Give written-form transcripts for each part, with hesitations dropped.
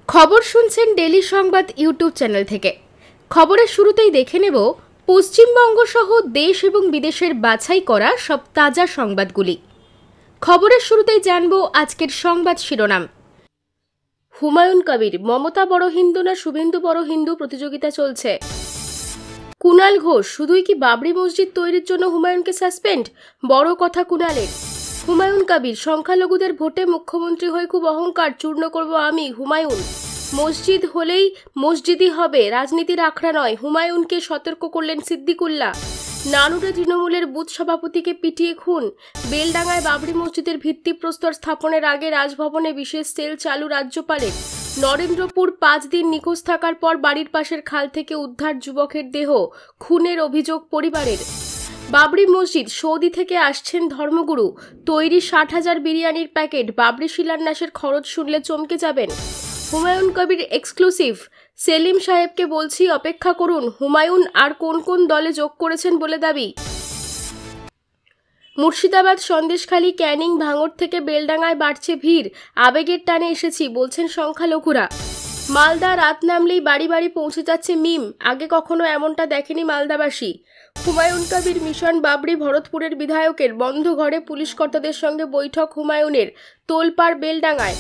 খবর শুনছেন ডেলি সংবাদ ইউটিউব চ্যানেল থেকে। খবরের শুরুতেই দেখে নেব পশ্চিমবঙ্গ সহ দেশ এবং বিদেশের বাছাই করা সব তাজা সংবাদগুলি। খবরের শুরুতেই জানব আজকের সংবাদ শিরোনাম। হুমায়ুন কবির, মমতা বড় হিন্দু না শুভেন্দু বড় হিন্দু প্রতিযোগিতা চলছে। কুণাল ঘোষ, শুধুই কি বাবরি মসজিদ তৈরির জন্য হুমায়ুনকে সাসপেন্ড? বড় কথা কুণালের। হুমায়ুন কবির, সংখ্যালঘুদের ভোটে মুখ্যমন্ত্রী হয়ে খুব অহংকার, চূর্ণ করব আমি। হুমায়ুন, মসজিদ হলেই মসজিদই হবে, রাজনীতির আখড়া নয়। হুমায়ুনকে সতর্ক করলেন সিদ্দিকুল্লাহ। নানুরে তৃণমূলের বুথ সভাপতিকে পিটিয়ে খুন। বেলডাঙ্গায় বাবরি মসজিদের ভিত্তিপ্রস্তর স্থাপনের আগে রাজভবনে বিশেষ সেল চালু রাজ্যপালের। নরেন্দ্রপুর 5 দিন নিখোঁজ থাকার পর বাড়ির পাশের খাল থেকে উদ্ধার যুবকের দেহ, খুনের অভিযোগ পরিবারের। বাবরি মসজিদ, সৌদি থেকে আসছেন ধর্মগুরু, তৈরি 60,000 বিরিয়ানির প্যাকেট। বাবরি শিলান্যাসের খরচ শুনলে চমকে যাবেন। হুমায়ুন কবির এক্সক্লুসিভ, সেলিম সাহেবকে বলছি অপেক্ষা করুন। হুমায়ুন আর কোন কোন দলে যোগ করেছেন বলে দাবি। মুর্শিদাবাদ, সন্দেশখালী, ক্যানিং, ভাঙড় থেকে বেলডাঙ্গায় বাড়ছে ভিড়। আবেগের টানে এসেছি বলছেন সংখ্যালঘুরা। মালদা, রাত নামলেই বাড়ি বাড়ি পৌঁছে যাচ্ছে মিম, আগে কখনো এমনটা দেখেনি মালদাবাসী। হুমায়ুন কবির মিশন বাবরি, ভরতপুরের বিধায়কের বন্ধ ঘরে পুলিশ কর্তাদের সঙ্গে বৈঠক হুমায়ুনের। তোলপাড় বেলডাঙ্গায়।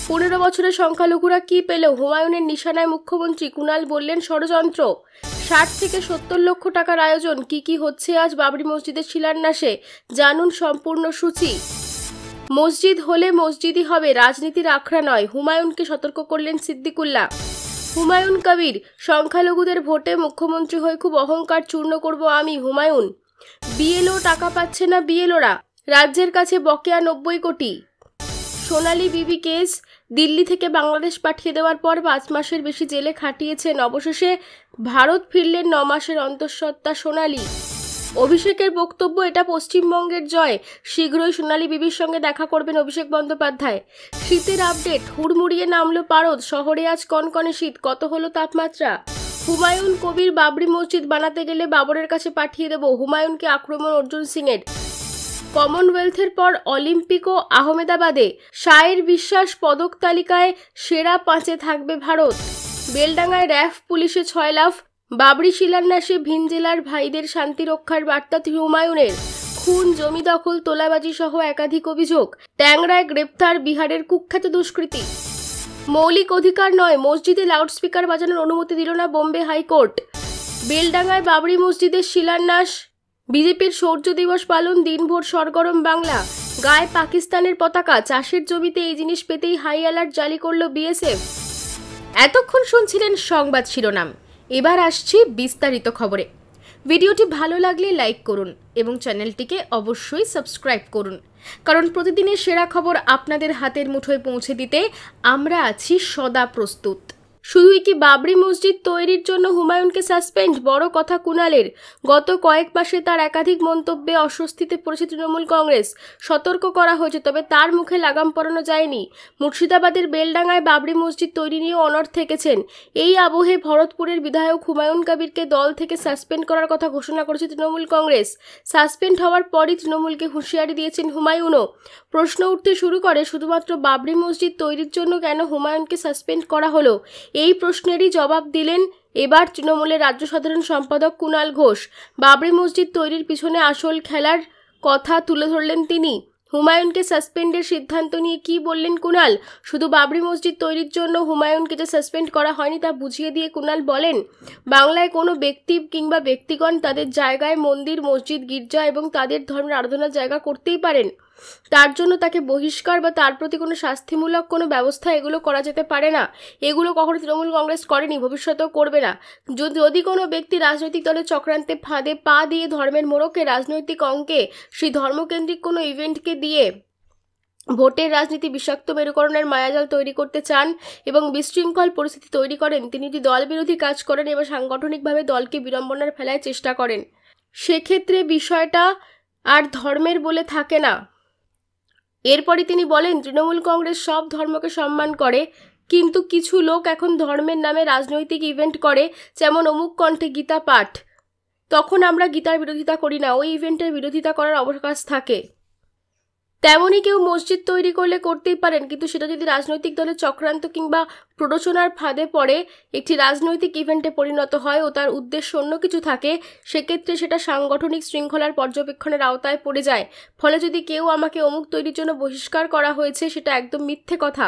15 বছরের সংখ্যালঘুরা কি পেল? হুমায়ুনের নিশানায় মুখ্যমন্ত্রী। কুণাল বললেন ষড়যন্ত্র। 60 থেকে 70 লক্ষ টাকার আয়োজন। কি কি হচ্ছে আজ বাবরি মসজিদের শিলান্যাসে, জানুন সম্পূর্ণ সূচি। মসজিদ হলে মসজিদই হবে, রাজনীতির আখড়া নয়। হুমায়ুনকে সতর্ক করলেন সিদ্দিকুল্লাহ। হুমায়ুন কবির, সংখ্যালঘুদের ভোটে মুখ্যমন্ত্রী হয়ে খুব অহংকার, চূর্ণ করব আমি। হুমায়ুন, বিএলও টাকা পাচ্ছে না, বিএলওরা রাজ্যের কাছে বকেয়া 90 কোটি। সোনালী বিবি কেস, দিল্লি থেকে বাংলাদেশ পাঠিয়ে দেওয়ার পর 5 মাসের বেশি জেলে খাটিয়েছেন, অবশেষে ভারত ফিরলেন 9 মাসের অন্তঃসত্ত্বা সোনালী। অভিষেকের বক্তব্য, এটা পশ্চিমবঙ্গের জয়। শীঘ্রই সোনালী বিবির সঙ্গে দেখা করবেন অভিষেক বন্দ্যোপাধ্যায়। শীতের আপডেট, হুড়মুড়িয়ে নামলো পারদ, শহরে আজ কনকনে শীত। কত হলো তাপমাত্রা? হুমায়ুন কবির, বাবরি মসজিদ বানাতে গেলে বাবরের কাছে পাঠিয়ে দেব। হুমায়ুনকে আক্রমণ অর্জুন সিংয়ের। কমনওয়েলথের পর অলিম্পিকও আহমেদাবাদে। সায়ের বিশ্বাস, পদক তালিকায় সেরা 5-এ থাকবে ভারত। বেলডাঙ্গায় র্যাফ পুলিশে 6 লাফ। বাবরি শিলান্যাসে ভিন জেলার ভাইদের শান্তি রক্ষার বার্তা হুমায়ুনের। খুন, জমি দখল, তোলাবাজি সহ একাধিক অভিযোগ। ট্যাংরায় গ্রেপ্তার বিহারের কুখ্যাত দুষ্কৃতী। মৌলিক অধিকার নয়, মসজিদে লাউডস্পিকার বাজানোর অনুমতি দিল না বোম্বে হাইকোর্ট। বেলডাঙ্গায় বাবরি মসজিদের শিলান্যাস। বিজেপির শৌর্য দিবস পালন, দিনভর সরগরম বাংলা। গায়ে পাকিস্তানের পতাকা। চাষের জমিতে এই জিনিস পেতেই হাই অ্যালার্ট জারি করল বিএসএফ। এতক্ষণ শুনছিলেন সংবাদ শিরোনাম, এবার আসছি বিস্তারিত খবরে। ভিডিওটি ভালো লাগলে লাইক করুন এবং চ্যানেলটিকে অবশ্যই সাবস্ক্রাইব করুন, কারণ প্রতিদিনের সেরা খবর আপনাদের হাতের মুঠোয় পৌঁছে দিতে আমরা আছি সদা প্রস্তুত। শুধুই কি বাবরি মসজিদ তৈরির জন্য হুমায়ুনকে সাসপেন্ড? বড় কথা কুণালের। গত কয়েক মাসে তার একাধিক মন্তব্যে অস্বস্তিতে পড়েছে তৃণমূল কংগ্রেস। সতর্ক করা হয়েছে, তবে তার মুখে লাগাম পরানো যায়নি। মুর্শিদাবাদের বেলডাঙ্গায় বাবরি মসজিদ তৈরি নিয়ে অনড় থেকেছেন। এই আবহে ভরতপুরের বিধায়ক হুমায়ুন কবিরকে দল থেকে সাসপেন্ড করার কথা ঘোষণা করেছে তৃণমূল কংগ্রেস। সাসপেন্ড হওয়ার পরই তৃণমূলকে হুঁশিয়ারি দিয়েছেন হুমায়ুনও। প্রশ্ন উঠতে শুরু করে, শুধুমাত্র বাবরি মসজিদ তৈরির জন্য কেন হুমায়ুনকে সাসপেন্ড করা হলো? এই প্রশ্নেরই জবাব দিলেন এবার তৃণমূলের রাজ্য সাধারণ সম্পাদক কুণাল ঘোষ। বাবরি মসজিদ তৈরির পিছনে আসল খেলার কথা তুলে ধরলেন তিনি। হুমায়ুনকে সাসপেন্ডের সিদ্ধান্ত নিয়ে কি বললেন কুণাল? শুধু বাবরি মসজিদ তৈরির জন্য হুমায়ুনকে যে সাসপেন্ড করা হয়নি তা বুঝিয়ে দিয়ে কুণাল বলেন, বাংলায় কোনো ব্যক্তি কিংবা ব্যক্তিগণ তাদের জায়গায় মন্দির, মসজিদ, গির্জা এবং তাদের ধর্মের আরাধনার জায়গা করতেই পারেন। তার জন্য তাকে বহিষ্কার বা তার প্রতি কোনো শাস্তিমূলক কোনো ব্যবস্থা এগুলো করা যেতে পারে না। এগুলো কখনো তৃণমূল কংগ্রেস করেনি, ভবিষ্যতেও করবে না। যদি কোনো ব্যক্তি রাজনৈতিক দলের চক্রান্তে ফাঁদে পা দিয়ে ধর্মের মোড়কে, রাজনৈতিক অঙ্কে, সেই ধর্মকেন্দ্রিক কোনো ইভেন্টকে দিয়ে ভোটের রাজনীতি বিষাক্ত মেরুকরণের মায়াজাল তৈরি করতে চান এবং বিশৃঙ্খল পরিস্থিতি তৈরি করেন, তিনি যদি দল বিরোধী কাজ করেন এবং সাংগঠনিকভাবে দলকে বিড়ম্বনার ফেলায় চেষ্টা করেন, সেক্ষেত্রে বিষয়টা আর ধর্মের বলে থাকে না। এরপরই তিনি বলেন, তৃণমূল কংগ্রেস সব ধর্মকে সম্মান করে, কিন্তু কিছু লোক এখন ধর্মের নামে রাজনৈতিক ইভেন্ট করে, যেমন অমুক কণ্ঠে গীতা পাঠ। তখন আমরা গীতার বিরোধিতা করি না, ওই ইভেন্টের বিরোধিতা করার অবকাশ থাকে। তেমনই কেউ মসজিদ তৈরি করলে করতেই পারেন, কিন্তু সেটা যদি রাজনৈতিক দলের চক্রান্ত কিংবা প্ররোচনার ফাঁদে পড়ে একটি রাজনৈতিক ইভেন্টে পরিণত হয় ও তার উদ্দেশ্য অন্য কিছু থাকে, সেক্ষেত্রে সেটা সাংগঠনিক শৃঙ্খলার পর্যবেক্ষণের আওতায় পড়ে যায়। ফলে যদি কেউ আমাকে অমুক তৈরির জন্য বহিষ্কার করা হয়েছে, সেটা একদম মিথ্যে কথা।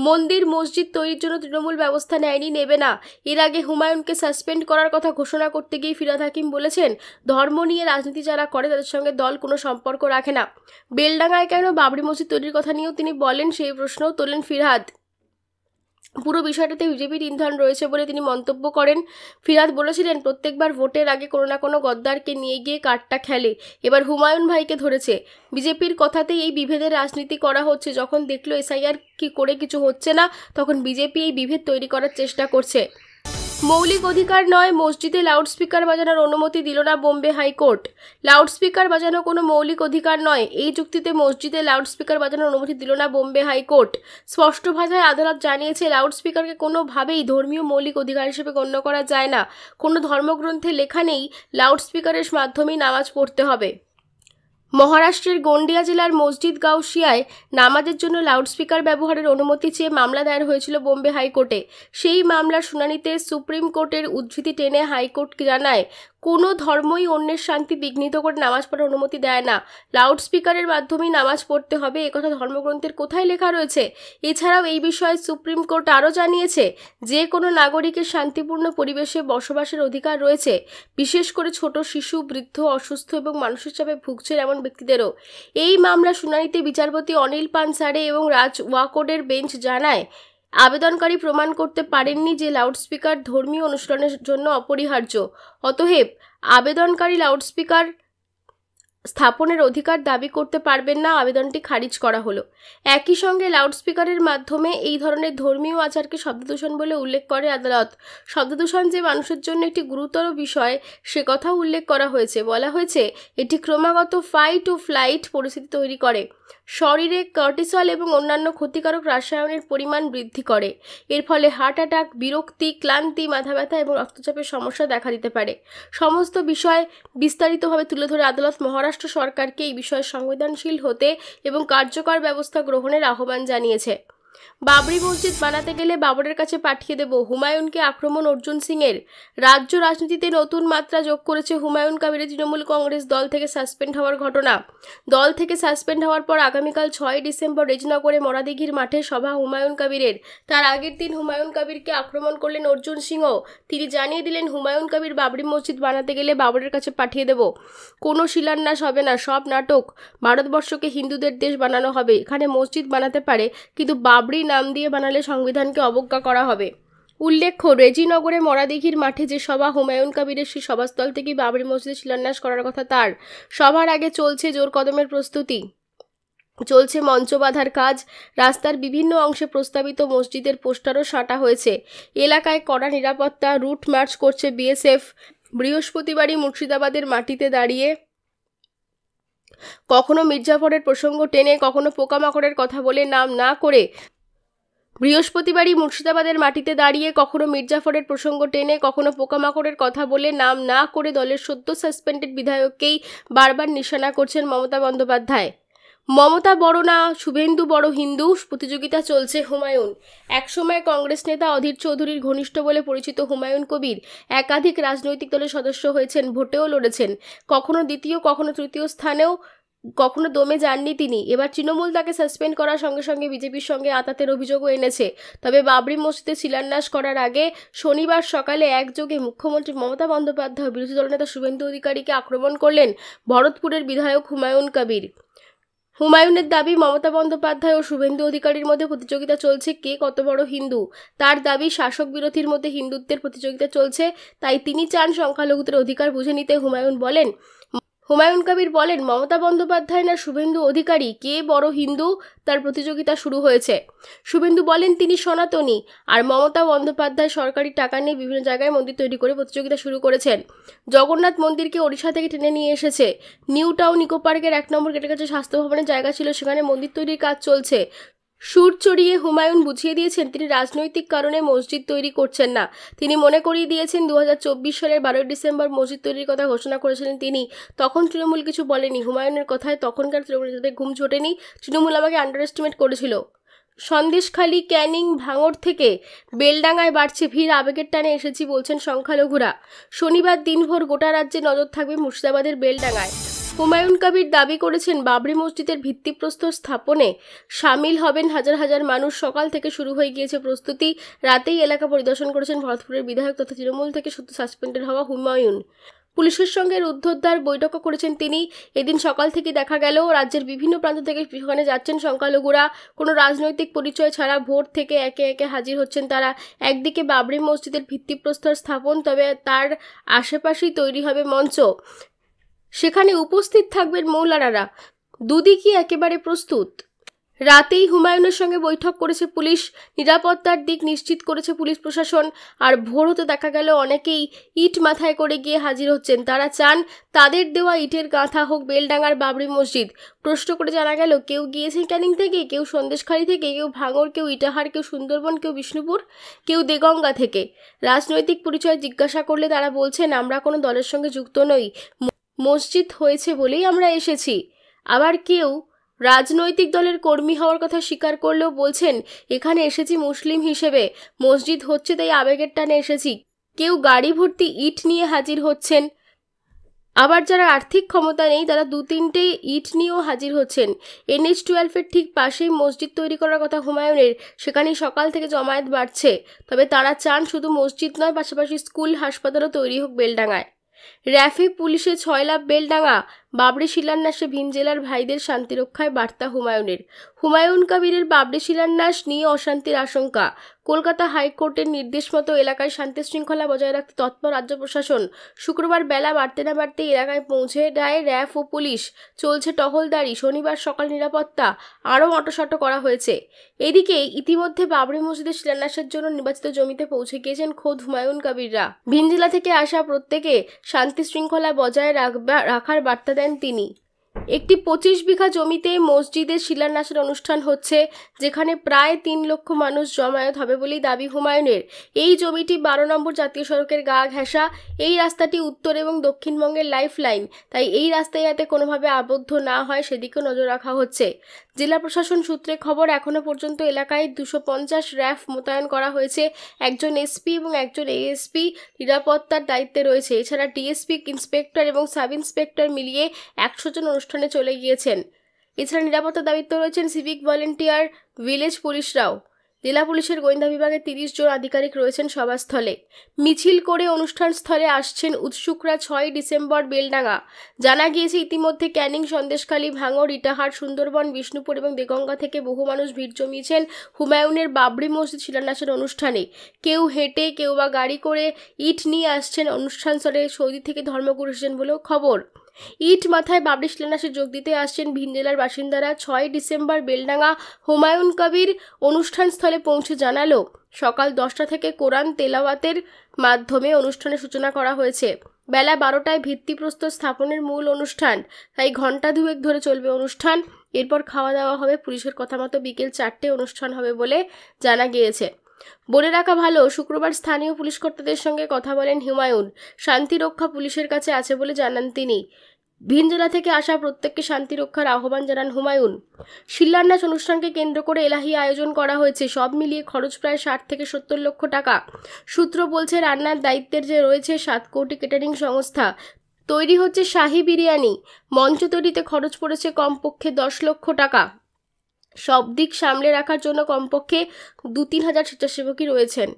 মন্দির মসজিদ তৈরির জন্য তৃণমূল ব্যবস্থা নেয়নি, নেবে না। এর আগে হুমায়ুনকে সাসপেন্ড করার কথা ঘোষণা করতে গিয়ে ফিরহাদ হাকিম বলেছেন, ধর্ম নিয়ে রাজনীতি যারা করে তাদের সঙ্গে দল কোনো সম্পর্ক রাখে না। বেলডাঙ্গায় কেন বাবরি মসজিদ তৈরির কথা নিয়েও তিনি বলেন, সেই প্রশ্নও তোলেন ফিরহাদ। পুরো বিষয়টাতে বিজেপির ইন্ধন রয়েছে বলে তিনি মন্তব্য করেন। ফিরহাদ বলেছিলেন, প্রত্যেকবার ভোটের আগে কোনো না কোনো গদ্দারকে নিয়ে গিয়ে কার্ডটা খেলে, এবার হুমায়ুন ভাইকে ধরেছে। বিজেপির কথাতেই এই বিভেদের রাজনীতি করা হচ্ছে। যখন দেখলো এসআইআর কি করে কিছু হচ্ছে না, তখন বিজেপি এই বিভেদ তৈরি করার চেষ্টা করছে। মৌলিক অধিকার নয়, মসজিদে লাউডস্পিকার বাজানোর অনুমতি দিল না বোম্বে হাইকোর্ট। লাউডস্পিকার বাজানো কোনো মৌলিক অধিকার নয়, এই যুক্তিতে মসজিদে লাউডস্পিকার বাজানোর অনুমতি দিল না বোম্বে হাইকোর্ট। স্পষ্ট ভাষায় আদালত জানিয়েছে, লাউডস্পিকারকে কোনোভাবেই ধর্মীয় মৌলিক অধিকার হিসেবে গণ্য করা যায় না। কোনো ধর্মগ্রন্থে লেখা নেই লাউডস্পিকারের মাধ্যমেই নামাজ পড়তে হবে। মহারাষ্ট্রের গোন্ডিয়া জেলার মসজিদ গাউসিয়ায় নামাজের জন্য লাউডস্পিকার ব্যবহারের অনুমতি চেয়ে মামলা দায়ের হয়েছিল বোম্বে হাইকোর্টে। সেই মামলার শুনানিতে সুপ্রিম কোর্টের উদ্ধৃতি টেনে হাইকোর্ট জানায়, কোনো ধর্মই অন্যের শান্তি বিঘ্নিত করে নামাজ পড়ার অনুমতি দেয় না। লাউডস্পিকারের মাধ্যমেই নামাজ পড়তে হবে, একথা ধর্মগ্রন্থের কোথায় লেখা রয়েছে? এছাড়াও এই বিষয়ে সুপ্রিম কোর্ট আরও জানিয়েছে, যে কোনো নাগরিকের শান্তিপূর্ণ পরিবেশে বসবাসের অধিকার রয়েছে, বিশেষ করে ছোট শিশু, বৃদ্ধ, অসুস্থ এবং মানসিক চাপে ভুগছেন এমন ব্যক্তিদেরও। এই মামলা শুনানিতে বিচারপতি অনিল পানসারে এবং রাজ ওয়াকোডের বেঞ্চ জানায়, আবেদনকারী প্রমাণ করতে পারেননি যে লাউডস্পিকার ধর্মীয় অনুষ্ঠানের জন্য অপরিহার্য। অতএব আবেদনকারী লাউডস্পিকার স্থাপনের অধিকার দাবি করতে পারবেন না। আবেদনটি খারিজ করা হলো। একই সঙ্গে লাউডস্পিকারের মাধ্যমে এই ধরনের ধর্মীয় আচারকে শব্দদূষণ বলে উল্লেখ করে আদালত। শব্দদূষণ যে মানুষের জন্য একটি গুরুতর বিষয়, সে কথাও উল্লেখ করা হয়েছে। বলা হয়েছে, এটি ক্রমাগত ফাইট ও ফ্লাইট পরিস্থিতি তৈরি করে, শরীরে কর্টিসল এবং অন্যান্য ক্ষতিকারক রাসায়নের পরিমাণ বৃদ্ধি করে। এর ফলে হার্ট অ্যাটাক, বিরক্তি, ক্লান্তি, মাথা ব্যথা এবং রক্তচাপের সমস্যা দেখা দিতে পারে। সমস্ত বিষয় বিস্তারিতভাবে তুলে ধরে আদালত মহারাষ্ট্র সরকারকে এই বিষয়ে সংবেদনশীল হতে এবং কার্যকর ব্যবস্থা গ্রহণের আহ্বান জানিয়েছে। বাবরি মসজিদ বানাতে গেলে বাবরের কাছে পাঠিয়ে দেব, হুমায়ুনকে আক্রমণ অর্জুন সিংয়ের। রাজ্য রাজনীতিতে নতুন মাত্রা যোগ করেছে হুমায়ুন কবিরের তৃণমূল কংগ্রেস দল থেকে সাসপেন্ড হওয়ার ঘটনা। দল থেকে সাসপেন্ড হওয়ার পর আগামীকাল 6 ডিসেম্বর রেজিনগরে মরাদিঘির মাঠে সভা হুমায়ুন কবিরের। তার আগের দিন হুমায়ুন কবিরকে আক্রমণ করলেন অর্জুন সিংও। তিনি জানিয়ে দিলেন, হুমায়ুন কবির বাবরি মসজিদ বানাতে গেলে বাবরের কাছে পাঠিয়ে দেব, কোনো শিলান্যাস হবে না, সব নাটক। ভারতবর্ষকে হিন্দুদের দেশ বানানো হবে, এখানে মসজিদ বানাতে পারে, কিন্তু বাবরি নাম দিয়ে বানালে সংবিধানকে অবজ্ঞা করা হবে। উল্লেখ্য, রেজিনগরে মরাদিঘির মাঠে যে সভা হুমায়ুন কবিরের, সেই সভাস্থল থেকেই বাবরি মসজিদে শিলান্যাস করার কথা তার। সভার আগে চলছে জোর কদমের প্রস্তুতি, চলছে মঞ্চ বাঁধার কাজ। রাস্তার বিভিন্ন অংশে প্রস্তাবিত মসজিদের পোস্টারও সাঁটা হয়েছে। এলাকায় কড়া নিরাপত্তা, রুট মার্চ করছে বিএসএফ। বৃহস্পতিবারই মুর্শিদাবাদের মাটিতে দাঁড়িয়ে কখনো মির্জাফরের প্রসঙ্গ টেনে, কখনো পোকামাকড়ের কথা বলে নাম না করে বৃহস্পতিবারই মুর্শিদাবাদের মাটিতে দাঁড়িয়ে কখনো মির্জাফরের প্রসঙ্গ টেনে, কখনো পোকামাকড়ের কথা বলে নাম না করে দলের সদ্য সাসপেন্ডেড বিধায়ককেই বারবার নিশানা করছেন মমতা বন্দ্যোপাধ্যায়। মমতা বড় না, শুভেন্দু বড় হিন্দু প্রতিযোগিতা চলছে হুমায়ুন। একসময় কংগ্রেস নেতা অধীর চৌধুরীর ঘনিষ্ঠ বলে পরিচিত হুমায়ুন কবির একাধিক রাজনৈতিক দলের সদস্য হয়েছেন, ভোটেও লড়েছেন। কখনো দ্বিতীয়, কখনো তৃতীয় স্থানেও কখনো দমে যাননি তিনি। এবার তৃণমূল তাকে সাসপেন্ড করার সঙ্গে সঙ্গে বিজেপির সঙ্গে আঁতাতের অভিযোগও এনেছে। তবে বাবরি মসজিদে শিলান্যাস করার আগে শনিবার সকালে একযোগে মুখ্যমন্ত্রী মমতা বন্দ্যোপাধ্যায় বিরোধী দলনেতা শুভেন্দু অধিকারীকে আক্রমণ করলেন ভরতপুরের বিধায়ক হুমায়ুন কবির। হুমায়ুনের দাবি, মমতা বন্দ্যোপাধ্যায় ও শুভেন্দু অধিকারীর মধ্যে প্রতিযোগিতা চলছে কে কত বড় হিন্দু। তার দাবি, শাসক বিরোধীর মধ্যে হিন্দুত্বের প্রতিযোগিতা চলছে, তাই তিনি চান সংখ্যালঘুদের অধিকার বুঝে নিতে। হুমায়ুন কবির বলেন, মমতা বন্দ্যোপাধ্যায় না শুভেন্দু অধিকারী, কে বড় হিন্দু তার প্রতিযোগিতা শুরু হয়েছে। শুভেন্দু বলেন তিনি সনাতনী, আর মমতা বন্দ্যোপাধ্যায় সরকারি টাকা নিয়ে বিভিন্ন জায়গায় মন্দির তৈরি করে প্রতিযোগিতা শুরু করেছেন। জগন্নাথ মন্দিরকে ওড়িশা থেকে টেনে নিয়ে এসেছে। নিউ টাউন ইকো পার্কের 1 নম্বর গেটের কাছে স্বাস্থ্য ভবনের জায়গা ছিল, সেখানে মন্দির তৈরির কাজ চলছে। সুর চড়িয়ে হুমায়ুন বুঝিয়ে দিয়েছেন তিনি রাজনৈতিক কারণে মসজিদ তৈরি করছেন না। তিনি মনে করিয়ে দিয়েছেন 2024 সালের 12 ডিসেম্বর মসজিদ তৈরির কথা ঘোষণা করেছিলেন তিনি। তখন তৃণমূল কিছু বলেনি। হুমায়ুনের কথায় তখনকার তৃণমূল নেতাদের ঘুম ছোটেনি। তৃণমূল আমাকে আন্ডার এস্টিমেট করেছিল। সন্দেশখালী, ক্যানিং, ভাঙড় থেকে বেলডাঙায় বাড়ছে ভিড়, আবেগের টানে এসেছি বলছেন সংখ্যালঘুরা। শনিবার দিনভর গোটা রাজ্যে নজর থাকবে মুর্শিদাবাদের বেলডাঙায়। হুমায়ুন কবির দাবি করেছেন বাবরি মসজিদের ভিত্তিপ্রস্তর স্থাপনে সামিল হবেন হাজার হাজার মানুষ। সকাল থেকে শুরু হয়ে গিয়েছে প্রস্তুতি। রাতেই এলাকা পরিদর্শন করেছেন ভরতপুরের বিধায়ক তথা তৃণমূল থেকে সদ্য সাসপেন্ডেড হওয়া হুমায়ুন। পুলিশের সঙ্গে রুদ্ধদ্বার বৈঠকও করেছেন তিনি। এদিন সকাল থেকে দেখা গেল রাজ্যের বিভিন্ন প্রান্ত থেকে সেখানে যাচ্ছেন সংখ্যালঘুরা। কোনো রাজনৈতিক পরিচয় ছাড়া ভোর থেকে একে একে হাজির হচ্ছেন তারা। একদিকে বাবরি মসজিদের ভিত্তিপ্রস্তর স্থাপন, তবে তার আশেপাশেই তৈরি হবে মঞ্চ, সেখানে উপস্থিত থাকবেন মৌলানারা। দুদিকই একেবারে প্রস্তুত। রাতেই হুমায়ুনের সঙ্গে বৈঠক করেছে পুলিশ। নিরাপত্তার দিক নিশ্চিত করেছে পুলিশ প্রশাসন। আর ভোর হতে দেখা গেল অনেকেই ইট মাথায় করে গিয়ে হাজির হচ্ছেন। তারা চান তাদের দেওয়া ইটের গাঁথা হোক বেলডাঙার বাবরি মসজিদ। প্রশ্ন করে জানা গেল কেউ গিয়েছেন ক্যানিং থেকে, কেউ সন্দেশখালী থেকে, কেউ ভাঙড়, কেউ ইটাহার, কেউ সুন্দরবন, কেউ বিষ্ণুপুর, কেউ দেগঙ্গা থেকে। রাজনৈতিক পরিচয় জিজ্ঞাসা করলে তারা বলছেন আমরা কোনো দলের সঙ্গে যুক্ত নই, মসজিদ হয়েছে বলেই আমরা এসেছি। আবার কেউ রাজনৈতিক দলের কর্মী হওয়ার কথা স্বীকার করলেও বলছেন এখানে এসেছি মুসলিম হিসেবে, মসজিদ হচ্ছে তাই আবেগের টানে এসেছি। কেউ গাড়ি ভর্তি ইট নিয়ে হাজির হচ্ছেন। আবার যারা আর্থিক ক্ষমতা নেই তারা 2-3টে ইট নিয়েও হাজির হচ্ছেন। NH-12 ঠিক পাশেই মসজিদ তৈরি করার কথা হুমায়ুনের, সেখানেই সকাল থেকে জমায়েত বাড়ছে। তবে তারা চান শুধু মসজিদ নয়, পাশাপাশি স্কুল, হাসপাতালও তৈরি হোক বেলডাঙায়। র্যাফে পুলিশে 6 লাখ বেলডাঙা। বাবরি শিলান্যাসে ভিন জেলার ভাইদের শান্তিরক্ষায় বার্তা হুমায়ুনের। হুমায়ুন কবিরের বাবরি শিলান্যাস নিয়ে অশান্তির আশঙ্কা। কলকাতা হাইকোর্টের নির্দেশ মতো এলাকায় শান্তি শৃঙ্খলা বজায় রাখতে তৎপর রাজ্য প্রশাসন। শুক্রবার বেলা বাড়তে না বাড়তে এলাকায় পৌঁছে দেয় র্যাফ ও পুলিশ। চলছে টহলদারি। শনিবার সকাল নিরাপত্তা আরও অটোশটো করা হয়েছে। এদিকে ইতিমধ্যে বাবরি মসজিদের শিলান্যাসের জন্য নির্বাচিত জমিতে পৌঁছে গিয়েছেন খোদ হুমায়ুন কবিররা। ভিন জেলা থেকে আসা প্রত্যেকে শান্তি শৃঙ্খলা বজায় রাখার বার্তা দেন তিনি। একটি 25 বিঘা জমিতে মসজিদের শিলান্যাসের অনুষ্ঠান হচ্ছে, যেখানে প্রায় 3 লক্ষ মানুষ জমায়েত হবে বলেই দাবি হুমায়ুনের। এই জমিটি 12 নম্বর জাতীয় সড়কের গা ঘেঁষা। এই রাস্তাটি উত্তর এবং দক্ষিণবঙ্গের লাইফ লাইন, তাই এই রাস্তায় যাতে কোনোভাবে আবদ্ধ না হয় সেদিকেও নজর রাখা হচ্ছে। জেলা প্রশাসন সূত্রে খবর এখনো পর্যন্ত এলাকায় 250 র্যাফ মোতায়েন করা হয়েছে। একজন এসপি এবং একজন এএসপি নিরাপত্তার দায়িত্বে রয়েছে। এছাড়া ডিএসপি, ইন্সপেক্টর এবং সাব ইন্সপেক্টর মিলিয়ে 100 জন অনুষ্ঠানে চলে গিয়েছেন। এছাড়া নিরাপত্তার দায়িত্ব রয়েছেন সিভিক ভলেন্টিয়ার, ভিলেজ পুলিশরাও। জেলা পুলিশের গোয়েন্দা বিভাগে 30 জন আধিকারিক রয়েছেন সভাস্থলে। মিছিল করে অনুষ্ঠান স্থলে আসছেন উৎসুকরা। 6 ডিসেম্বর বেলডাঙা। জানা গিয়েছে ইতিমধ্যে ক্যানিং, সন্দেশখালী, ভাঙড়, ইটাহার, সুন্দরবন, বিষ্ণুপুর এবং দেগঙ্গা থেকে বহু মানুষ ভিড় জমিয়েছেন হুমায়ুনের বাবরি মসজিদ শিলান্যাসের অনুষ্ঠানে। কেউ হেঁটে, কেউ বা গাড়ি করে ইট নিয়ে আসছেন অনুষ্ঠান স্থলে। সৌদি থেকে ধর্মগুরু এসেছেন বলেও খবর। ইট মাথায় বাবরি শিলান্যাসে যোগ দিতে আসছেন ভিন জেলার বাসিন্দারা। 6 ডিসেম্বর বেলডাঙা হুমায়ুন কবির অনুষ্ঠান স্থলে পৌঁছে জানালো সকাল 10টা থেকে কোরআন তেলাওয়াতের মাধ্যমে অনুষ্ঠানের সূচনা করা হয়েছে। বেলা 12টায় ভিত্তিপ্রস্তর স্থাপনের মূল অনুষ্ঠান, তাই ঘণ্টা 2 ধরে চলবে অনুষ্ঠান। এরপর খাওয়া দাওয়া হবে। পুলিশের কথা মতো বিকেল 4টে অনুষ্ঠান হবে বলে জানা গিয়েছে। বলে রাখা ভালো, শুক্রবার স্থানীয় পুলিশ কর্তাদের সঙ্গে কথা বলেন হুমায়ুন। শান্তি রক্ষা পুলিশের কাছে আছে বলে জানান তিনি। ভিন জেলা থেকে আসা প্রত্যেককে শান্তি রক্ষার আহ্বান জানান হুমায়ুন। শিলান্যাস অনুষ্ঠানকে কেন্দ্র করে এলাহি আয়োজন করা হয়েছে। সব মিলিয়ে খরচ প্রায় 60 থেকে 70 লক্ষ টাকা। সূত্র বলছে রান্নার দায়িত্বের যে রয়েছে 7 কোটি ক্যাটারিং সংস্থা। তৈরি হচ্ছে শাহী বিরিয়ানি। মঞ্চ তৈরিতে খরচ পড়েছে কমপক্ষে 10 লক্ষ টাকা। সব দিক সামলে রাখার জন্য কমপক্ষে 2-3 হাজার স্বেচ্ছাসেবকই রয়েছেন।